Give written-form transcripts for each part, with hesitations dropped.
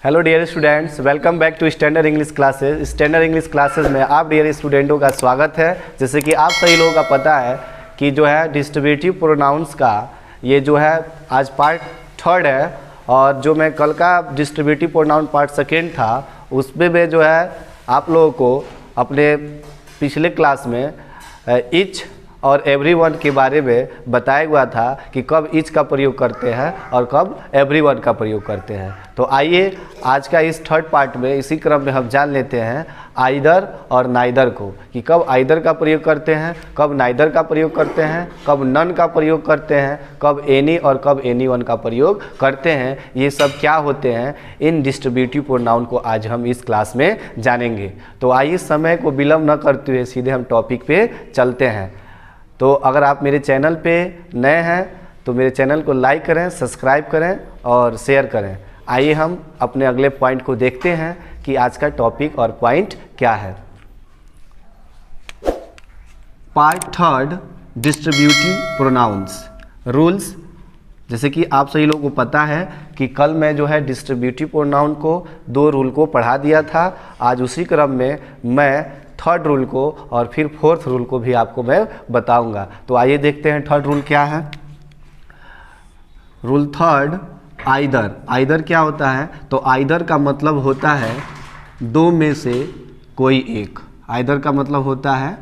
Hello dear students, welcome back to standard English classes. Standard English classes में आप dear स्टूडेंटों का स्वागत है। जैसे कि आप सभी लोगों का पता है कि जो है डिस्ट्रीब्यूटिव प्रोनाउंस का ये जो है आज पार्ट 3 है, और जो मैं कल का डिस्ट्रीब्यूटिव प्रोनाउन पार्ट 2 था उसमें मैं जो है आप लोगों को अपने पिछले क्लास में ईच और एवरीवन के बारे में बताया हुआ था कि कब ईच का प्रयोग करते हैं और कब एवरीवन का प्रयोग करते हैं। तो आइए आज का इस 3rd पार्ट में इसी क्रम में हम जान लेते हैं आइदर और नाइदर को, कि कब आइदर का प्रयोग करते हैं, कब नाइदर का प्रयोग करते हैं, कब नन का प्रयोग करते हैं, कब एनी और कब एनीवन का प्रयोग करते हैं। ये सब क्या होते हैं, इन डिस्ट्रीब्यूटिव प्रोनाउन को आज हम इस क्लास में जानेंगे। तो आइए समय को विलम्ब न करते हुए सीधे हम टॉपिक पे चलते हैं। तो अगर आप मेरे चैनल पे नए हैं तो मेरे चैनल को लाइक करें, सब्सक्राइब करें और शेयर करें। आइए हम अपने अगले पॉइंट को देखते हैं कि आज का टॉपिक और पॉइंट क्या है। Part 3 distributive pronounce rules. जैसे कि आप सभी लोगों को पता है कि कल मैं जो है डिस्ट्रीब्यूटिव प्रोनाउन को 2 रूल को पढ़ा दिया था। आज उसी क्रम में मैं 3rd रूल को और फिर 4th रूल को भी आपको मैं बताऊंगा। तो आइए देखते हैं 3rd रूल क्या है। Rule 3rd, either. आइदर क्या होता है? तो आइदर का मतलब होता है दो में से कोई एक। आइदर का मतलब होता है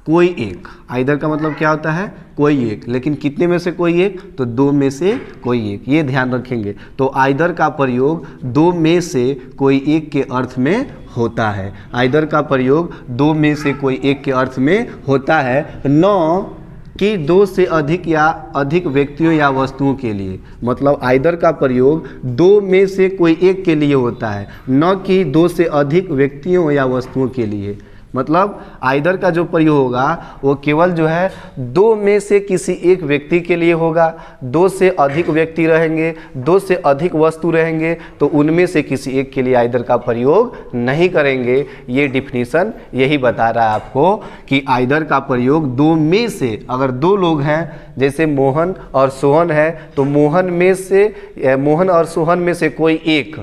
कोई एक। आइदर का मतलब क्या होता है? कोई एक। लेकिन कितने में से कोई एक? तो 2 में से कोई एक। ये ध्यान रखेंगे। तो आइदर का प्रयोग 2 में से कोई एक के अर्थ में होता है। आइदर का प्रयोग 2 में से कोई एक के अर्थ में होता है, न कि 2 से अधिक या अधिक व्यक्तियों या वस्तुओं के लिए। मतलब आइदर का प्रयोग 2 में से कोई एक के लिए होता है, न कि 2 से अधिक व्यक्तियों या वस्तुओं के लिए। मतलब आइदर का जो प्रयोग होगा वो केवल जो है 2 में से किसी एक व्यक्ति के लिए होगा। 2 से अधिक व्यक्ति रहेंगे, 2 से अधिक वस्तु रहेंगे तो उनमें से किसी एक के लिए आइदर का प्रयोग नहीं करेंगे। ये डिफिनीशन यही बता रहा है आपको कि आइदर का प्रयोग 2 में से, अगर 2 लोग हैं जैसे मोहन और सोहन है तो मोहन और सोहन में से कोई एक,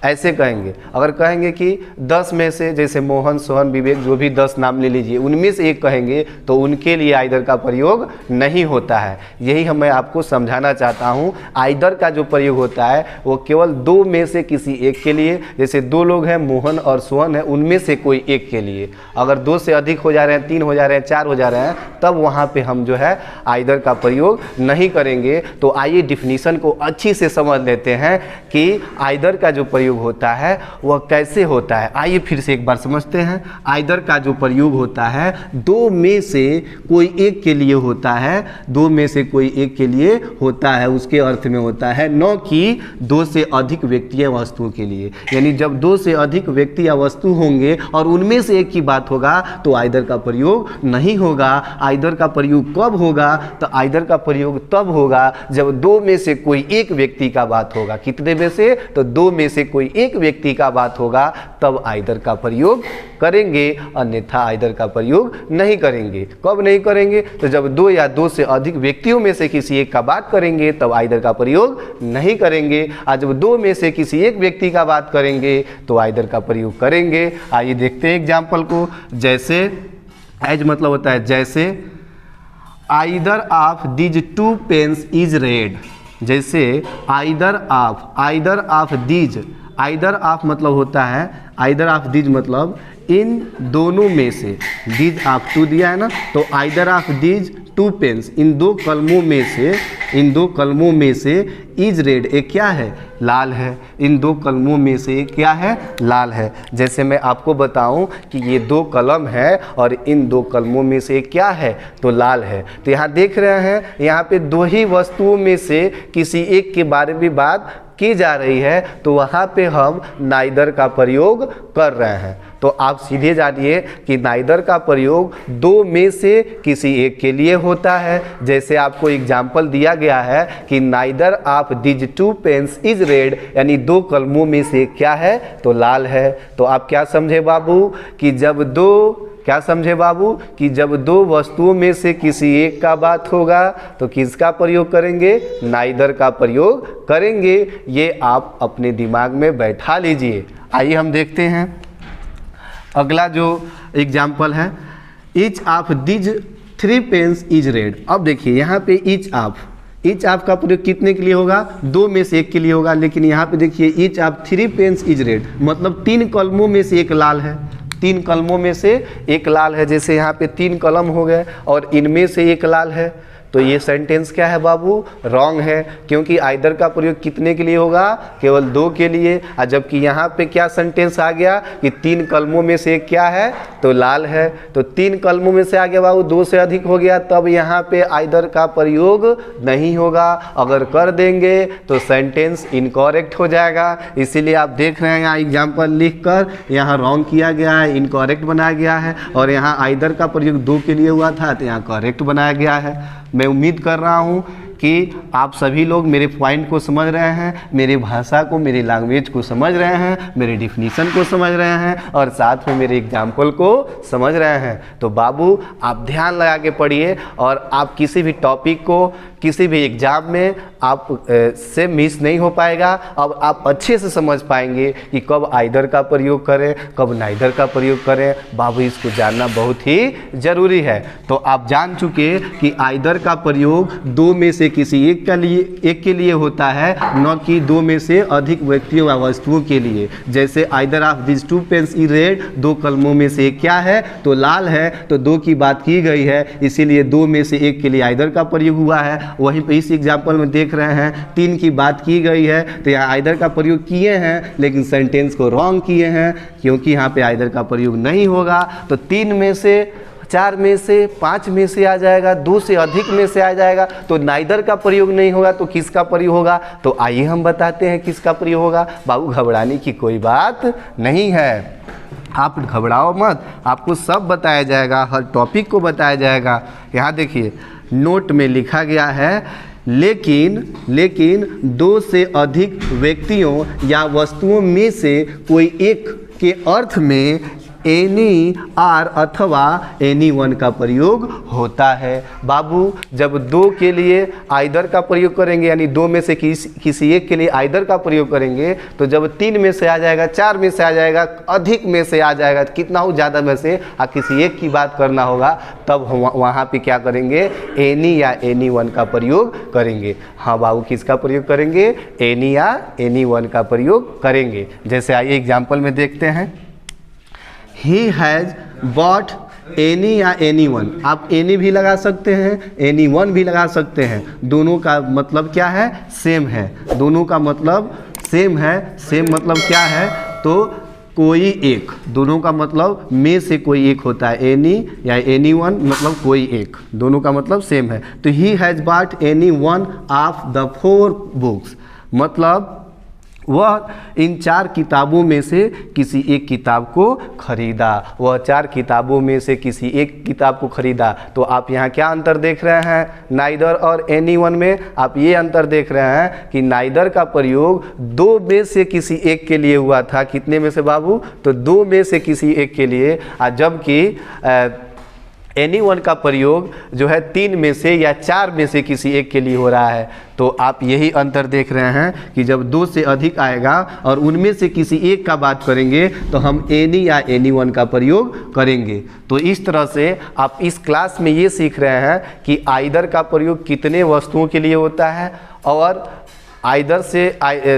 ऐसे कहेंगे। अगर कहेंगे कि 10 में से, जैसे मोहन, सोहन, विवेक, जो भी 10 नाम ले लीजिए, उनमें से एक कहेंगे तो उनके लिए आइदर का प्रयोग नहीं होता है। यही मैं आपको समझाना चाहता हूँ। आइदर का जो प्रयोग होता है वो केवल 2 में से किसी एक के लिए, जैसे 2 लोग हैं मोहन और सोहन है, उनमें से कोई एक के लिए। अगर 2 से अधिक हो जा रहे हैं, 3 हो जा रहे हैं, 4 हो जा रहे हैं, तब वहाँ पर हम जो है आइदर का प्रयोग नहीं करेंगे। तो आइए डिफिनीशन को अच्छी से समझ लेते हैं कि आइदर का जो प्रयोग होता है वह कैसे होता है। आइए फिर से एक बार समझते हैं। आइदर का जो प्रयोग होता है 2 में से कोई एक के लिए होता है। 2 में से कोई एक के लिए होता है, उसके अर्थ में होता है, न कि 2 से अधिक व्यक्ति या वस्तुओं के लिए। यानी जब 2 से अधिक व्यक्ति या वस्तु होंगे और उनमें से एक की बात होगा तो आइदर का प्रयोग नहीं होगा। आइदर का प्रयोग कब होगा? तो आइदर का प्रयोग तब होगा जब 2 में से कोई एक व्यक्ति का बात होगा। कितने में से? तो 2 में से कोई एक व्यक्ति का बात होगा, तब आइदर का प्रयोग करेंगे, अन्यथा आइदर का प्रयोग नहीं करेंगे। कब नहीं करेंगे? तो जब 2 या 2 से अधिक व्यक्तियों में से किसी एक का बात करेंगे तब आइदर का प्रयोग नहीं करेंगे। और जब 2 में से किसी एक व्यक्ति का बात करेंगे तो आइदर का प्रयोग करेंगे। आइए देखते हैं एग्जाम्पल को। जैसे, एज मतलब होता है जैसे, either of these 2 pens is red. जैसे either of these, either of मतलब होता है, आइदर ऑफ दीज मतलब इन दोनों में से। दीज ऑफ 2 दिया है ना, तो आइदर ऑफ दीज 2 पेन्स, इन 2 कलमों में से इज रेड, एक क्या है? लाल है। इन 2 कलमों में से क्या है? लाल है। जैसे मैं आपको बताऊं कि ये 2 कलम है और इन 2 कलमों में से क्या है? तो लाल है। तो यहाँ देख रहे हैं, यहाँ पे 2 ही वस्तुओं में से किसी एक के बारे में बात की जा रही है, तो वहाँ पे हम नाइदर का प्रयोग कर रहे हैं। तो आप सीधे जानिए कि नाइदर का प्रयोग 2 में से किसी एक के लिए होता है। जैसे आपको एग्जाम्पल दिया गया है कि neither of these 2 pens is red, यानी 2 कलमों में से क्या है? तो लाल है। तो आप क्या समझे बाबू कि जब 2 क्या समझे बाबू कि जब दो वस्तुओं में से किसी एक का बात होगा तो किसका प्रयोग करेंगे, नाइदर का प्रयोग करेंगे। ये आप अपने दिमाग में बैठा लीजिए। आइए हम देखते हैं अगला जो एग्जाम्पल है, each of these 3 pens is red. अब देखिए यहाँ पे ईच ऑफ का प्रयोग कितने के लिए होगा, 2 में से एक के लिए होगा, लेकिन यहाँ पे देखिए each of 3 pens is red, मतलब 3 कलमों में से एक लाल है। 3 कलमों में से एक लाल है, जैसे यहाँ पे 3 कलम हो गए और इनमें से एक लाल है, तो ये सेंटेंस क्या है बाबू, रॉन्ग है, क्योंकि आइदर का प्रयोग कितने के लिए होगा, केवल 2 के लिए। और जबकि यहाँ पे क्या सेंटेंस आ गया कि 3 कलमों में से एक क्या है, तो लाल है। तो 3 कलमों में से आ गया बाबू, 2 से अधिक हो गया, तब यहाँ पे आइदर का प्रयोग नहीं होगा। अगर कर देंगे तो सेंटेंस इनकरेक्ट हो जाएगा। इसीलिए आप देख रहे हैं यहाँ एग्जाम्पल लिख कर यहाँ रॉन्ग किया गया है, इनकरेक्ट बनाया गया है, और यहाँ आइदर का प्रयोग 2 के लिए हुआ था तो यहाँ करेक्ट बनाया गया है। मैं उम्मीद कर रहा हूँ कि आप सभी लोग मेरे पॉइंट को समझ रहे हैं, मेरी भाषा को, मेरी लैंग्वेज को समझ रहे हैं, मेरे डिफिनीशन को समझ रहे हैं और साथ में मेरे एग्जाम्पल को समझ रहे हैं। तो बाबू आप ध्यान लगा के पढ़िए और आप किसी भी टॉपिक को किसी भी एग्जाम में आप से मिस नहीं हो पाएगा। अब आप अच्छे से समझ पाएंगे कि कब आइदर का प्रयोग करें, कब नाइदर का प्रयोग करें। बाबू इसको जानना बहुत ही ज़रूरी है। तो आप जान चुके कि आइदर का प्रयोग 2 में से किसी एक के लिए होता है, न कि 2 में से अधिक व्यक्तियों या वस्तुओं के लिए। जैसे either of this 2 pens is red, 2 कलमों में से एक क्या है, तो लाल है, तो 2 की बात की गई है, इसीलिए 2 में से एक के लिए आइदर का प्रयोग हुआ है। वहीं पे इस एग्जाम्पल में देख रहे हैं 3 की बात की गई है, तो यहाँ आइदर का प्रयोग किए हैं, लेकिन सेंटेंस को रॉन्ग किए हैं, क्योंकि यहाँ पे आइदर का प्रयोग नहीं होगा। तो 3 में से, 4 में से, 5 में से आ जाएगा, 2 से अधिक में से आ जाएगा, तो नाइदर का प्रयोग नहीं होगा, तो किसका प्रयोग होगा। तो आइए हम बताते हैं किसका प्रयोग होगा। बाबू घबराने की कोई बात नहीं है, आप घबराओ मत, आपको सब बताया जाएगा, हर टॉपिक को बताया जाएगा। यहाँ देखिए नोट में लिखा गया है, लेकिन 2 से अधिक व्यक्तियों या वस्तुओं में से कोई एक के अर्थ में एनी, आर अथवा एनी वन का प्रयोग होता है। बाबू जब 2 के लिए आइदर का प्रयोग करेंगे, यानी 2 में से किसी एक के लिए आइदर का प्रयोग करेंगे, तो जब 3 में से आ जाएगा, 4 में से आ जाएगा, अधिक में से आ जाएगा, कितना हो ज़्यादा में से किसी एक की बात करना होगा, तब वहाँ पे क्या करेंगे, एनी या एनी वन का प्रयोग करेंगे। हाँ बाबू किसका प्रयोग करेंगे, एनी या एनी वन का प्रयोग करेंगे। जैसे आइए एग्जाम्पल में देखते हैं, He has bought एनी या एनी वन, आप एनी भी लगा सकते हैं, एनी वन भी लगा सकते हैं, दोनों का मतलब क्या है, सेम है, दोनों का मतलब सेम है। सेम मतलब क्या है, तो कोई एक, दोनों का मतलब में से कोई एक होता है, एनी या एनी वन मतलब कोई एक, दोनों का मतलब सेम है। तो he has bot any one of the 4 books, मतलब वह इन 4 किताबों में से किसी एक किताब को खरीदा, वह 4 किताबों में से किसी एक किताब को खरीदा। तो आप यहाँ क्या अंतर देख रहे हैं, नाइदर और एनी वन में आप ये अंतर देख रहे हैं कि नाइदर का प्रयोग 2 में से किसी एक के लिए हुआ था, कितने में से बाबू, तो 2 में से किसी एक के लिए, जबकि एनी वन का प्रयोग जो है 3 में से या 4 में से किसी एक के लिए हो रहा है। तो आप यही अंतर देख रहे हैं कि जब 2 से अधिक आएगा और उनमें से किसी एक का बात करेंगे तो हम एनी या एनी वन का प्रयोग करेंगे। तो इस तरह से आप इस क्लास में ये सीख रहे हैं कि आइदर का प्रयोग कितने वस्तुओं के लिए होता है, और आइदर से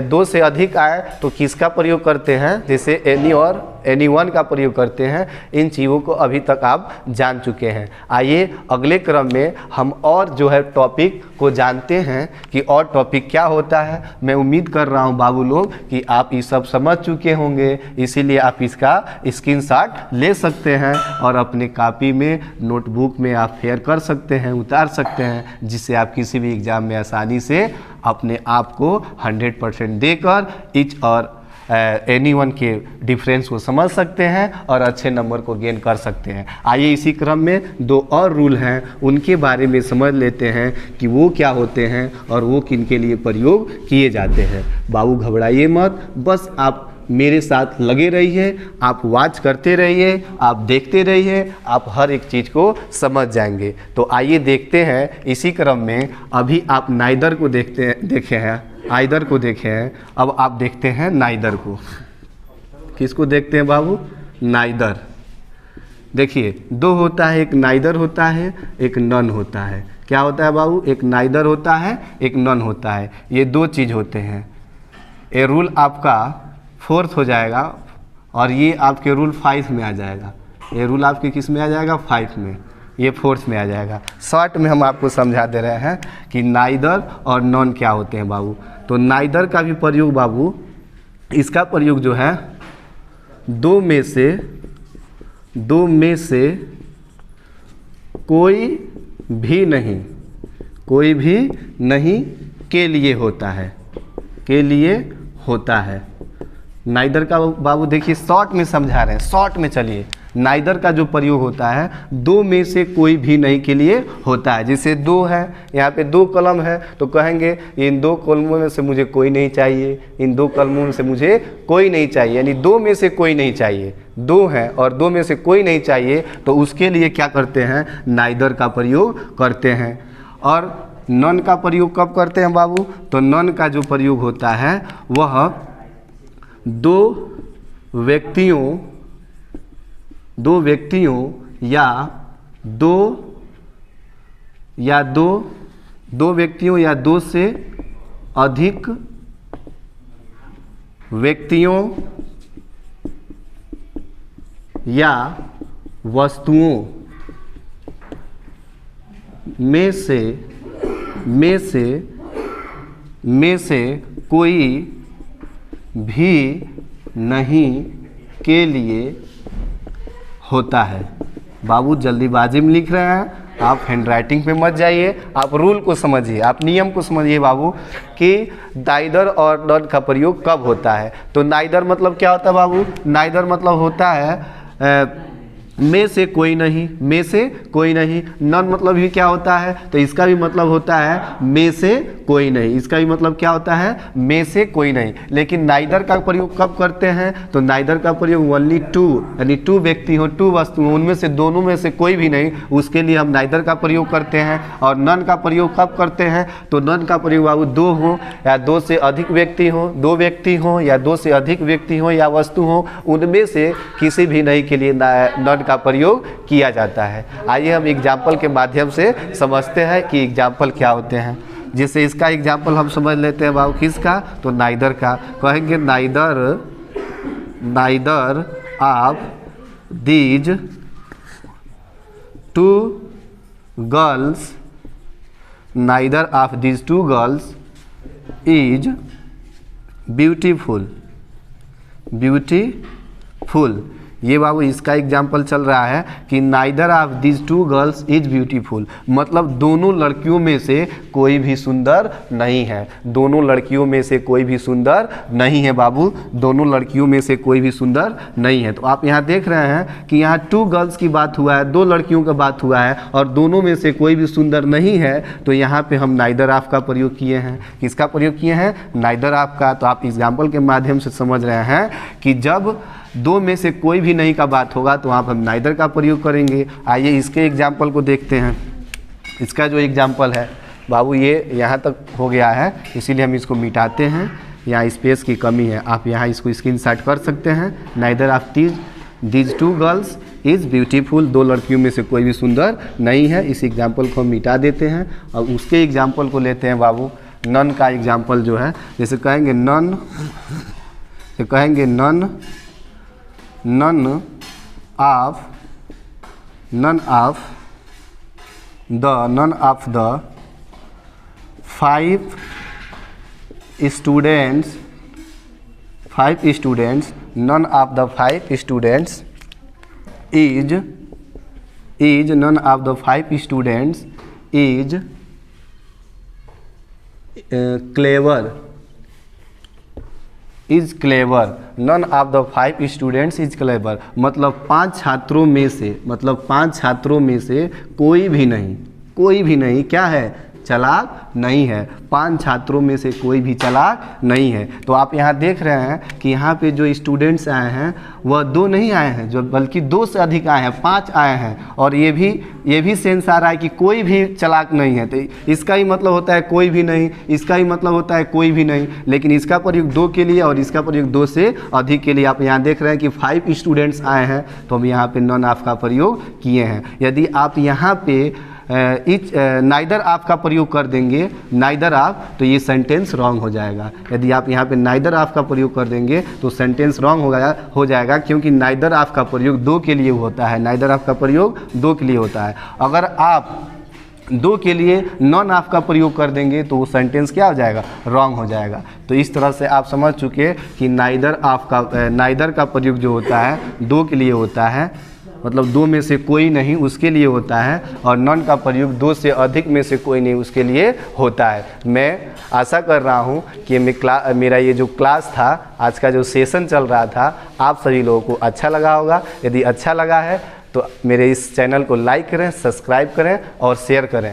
2 से अधिक आए तो किसका प्रयोग करते हैं, जैसे एनी और एनी वन का प्रयोग करते हैं। इन चीज़ों को अभी तक आप जान चुके हैं। आइए अगले क्रम में हम और जो है टॉपिक को जानते हैं कि और टॉपिक क्या होता है। मैं उम्मीद कर रहा हूं बाबू लोग कि आप ये सब समझ चुके होंगे, इसीलिए आप इसका स्क्रीनशॉट ले सकते हैं और अपने कॉपी में, नोटबुक में आप फेयर कर सकते हैं, उतार सकते हैं, जिससे आप किसी भी एग्ज़ाम में आसानी से अपने आप को 100% देकर इच और एनी वन के डिफरेंस को समझ सकते हैं और अच्छे नंबर को गेन कर सकते हैं। आइए इसी क्रम में 2 और रूल हैं, उनके बारे में समझ लेते हैं कि वो क्या होते हैं और वो किन के लिए प्रयोग किए जाते हैं। बाबू घबराइए मत, बस आप मेरे साथ लगे रहिए, आप वॉच करते रहिए, आप देखते रहिए, आप हर एक चीज़ को समझ जाएंगे। तो आइए देखते हैं इसी क्रम में। अभी आप नाइदर को देखे हैं, आइदर को देखे हैं, अब आप देखते हैं नाइदर को। किसको देखते हैं बाबू? नाइदर। देखिए दो होता है, एक नाइदर होता है, एक नन होता है। क्या होता है बाबू? एक नाइदर होता है, एक नन होता है। ये दो चीज़ होते हैं। ये रूल आपका 4th हो जाएगा और ये आपके रूल 5 में आ जाएगा। ये रूल आपके किस में आ जाएगा? 5 में। ये 4th में आ जाएगा। शॉर्ट में हम आपको समझा दे रहे हैं कि नाइदर और नॉन क्या होते हैं बाबू। तो नाइदर का भी प्रयोग बाबू, इसका प्रयोग जो है दो में से कोई भी नहीं के लिए होता है, के लिए होता है। नाइदर का बाबू देखिए शॉर्ट में समझा रहे हैं, शॉर्ट में चलिए। नाइदर का जो प्रयोग होता है दो में से कोई भी नहीं के लिए होता है। जैसे दो है, यहाँ पे दो कलम है तो कहेंगे इन दो कलमों में से मुझे कोई नहीं चाहिए, इन दो कलमों में से मुझे कोई नहीं चाहिए, यानी दो में से कोई नहीं चाहिए। दो है और दो में से कोई नहीं चाहिए तो उसके लिए क्या करते हैं? नाइदर का प्रयोग करते हैं। और नॉन का प्रयोग कब करते हैं बाबू? तो नॉन का जो प्रयोग होता है वह दो व्यक्तियों या दो से अधिक व्यक्तियों या वस्तुओं में से कोई भी नहीं के लिए होता है। बाबू जल्दीबाजी में लिख रहे हैं, आप हैंडराइटिंग पे मत जाइए, आप रूल को समझिए, आप नियम को समझिए बाबू कि नाइदर और नॉन का प्रयोग कब होता है। तो नाइदर मतलब क्या होता है बाबू? नाइदर मतलब होता है में से कोई नहीं। नॉन मतलब भी क्या होता है? तो इसका भी मतलब होता है में से कोई नहीं। इसका भी मतलब क्या होता है? में से कोई नहीं। लेकिन नाइदर का प्रयोग कब करते हैं? तो नाइदर का प्रयोग ओनली टू, यानी टू व्यक्ति हो, टू वस्तु हो, उनमें से दोनों में से कोई भी नहीं, उसके लिए हम नाइदर का प्रयोग करते हैं। और नॉन का प्रयोग कब करते हैं? तो नॉन का प्रयोग बाबू दो हो या दो से अधिक व्यक्ति हो, दो व्यक्ति हो या दो से अधिक व्यक्ति हो या वस्तु हो, उनमें से किसी भी नहीं के लिए नॉन का प्रयोग किया जाता है। आइए हम एग्जाम्पल के माध्यम से समझते हैं कि एग्जाम्पल क्या होते हैं। जैसे इसका एग्जाम्पल हम समझ लेते हैं बाबू, किसका? तो नाइदर का। कहेंगे neither of these two girls, neither of these two girls is beautiful. ये बाबू इसका एग्जाम्पल चल रहा है कि neither of this two girls is beautiful, मतलब दोनों लड़कियों में से कोई भी सुंदर नहीं है। दोनों लड़कियों में से कोई भी सुंदर नहीं है बाबू, दोनों लड़कियों में से कोई भी सुंदर नहीं है। तो आप यहाँ देख रहे हैं कि यहाँ टू गर्ल्स की बात हुआ है, दो लड़कियों का बात हुआ है और दोनों में से कोई भी सुंदर नहीं है। तो यहाँ पे हम नाइदर ऑफ का प्रयोग किए हैं। किसका प्रयोग किए हैं? नाइदर ऑफ का। तो आप एग्जाम्पल के माध्यम से समझ रहे हैं कि जब दो में से कोई भी नहीं का बात होगा तो वहाँ पर हम नाइदर का प्रयोग करेंगे। आइए इसके एग्जाम्पल को देखते हैं। इसका जो एग्जाम्पल है बाबू ये यहाँ तक हो गया है, इसीलिए हम इसको मिटाते हैं, यहाँ स्पेस की कमी है। आप यहाँ इसको स्क्रीनशॉट कर सकते हैं। Neither of these two girls is beautiful, दो लड़कियों में से कोई भी सुंदर नहीं है। इस एग्जाम्पल को हम मिटा देते हैं और उसके एग्जाम्पल को लेते हैं बाबू। नन का एग्जाम्पल जो है, जैसे कहेंगे none of the 5 students, none of the 5 students is none of the 5 students is clever, is clever. None of the 5 students is clever, मतलब 5 छात्रों में से, मतलब 5 छात्रों में से कोई भी नहीं क्या है? चालाक नहीं है, 5 छात्रों में से कोई भी चालाक नहीं है। तो आप यहाँ देख रहे हैं कि यहाँ पे जो स्टूडेंट्स आए हैं वह 2 नहीं आए हैं, जो बल्कि 2 से अधिक आए हैं, 5 आए हैं। और ये भी सेंस आ रहा है कि कोई भी चालाक नहीं है। तो इसका ही मतलब होता है कोई भी नहीं, इसका ही मतलब होता है कोई भी नहीं। लेकिन इसका प्रयोग 2 के लिए और इसका प्रयोग 2 से अधिक के लिए। आप यहाँ देख रहे हैं कि 5 स्टूडेंट्स आए हैं, तो हम यहाँ पे नॉन ऑफ का प्रयोग किए हैं। यदि आप यहाँ पे नाइदर ऑफ का प्रयोग कर देंगे, नाइदर ऑफ, तो ये सेंटेंस रॉन्ग हो जाएगा। यदि आप यहाँ पे नाइदर ऑफ का प्रयोग कर देंगे तो सेंटेंस रॉन्ग हो जाएगा, क्योंकि नाइदर ऑफ का प्रयोग 2 के लिए होता है। नाइदर ऑफ का प्रयोग 2 के लिए होता है। अगर आप 2 के लिए नॉन ऑफ का प्रयोग कर देंगे तो वो सेंटेंस क्या हो जाएगा, रॉन्ग हो जाएगा। तो इस तरह से आप समझ चुके कि नाइदर का प्रयोग जो होता है 2 के लिए होता है, मतलब 2 में से कोई नहीं उसके लिए होता है, और नॉन का प्रयोग 2 से अधिक में से कोई नहीं उसके लिए होता है। मैं आशा कर रहा हूँ कि मेरा ये जो क्लास था, आज का जो सेशन चल रहा था, आप सभी लोगों को अच्छा लगा होगा। यदि अच्छा लगा है तो मेरे इस चैनल को लाइक करें, सब्सक्राइब करें और शेयर करें।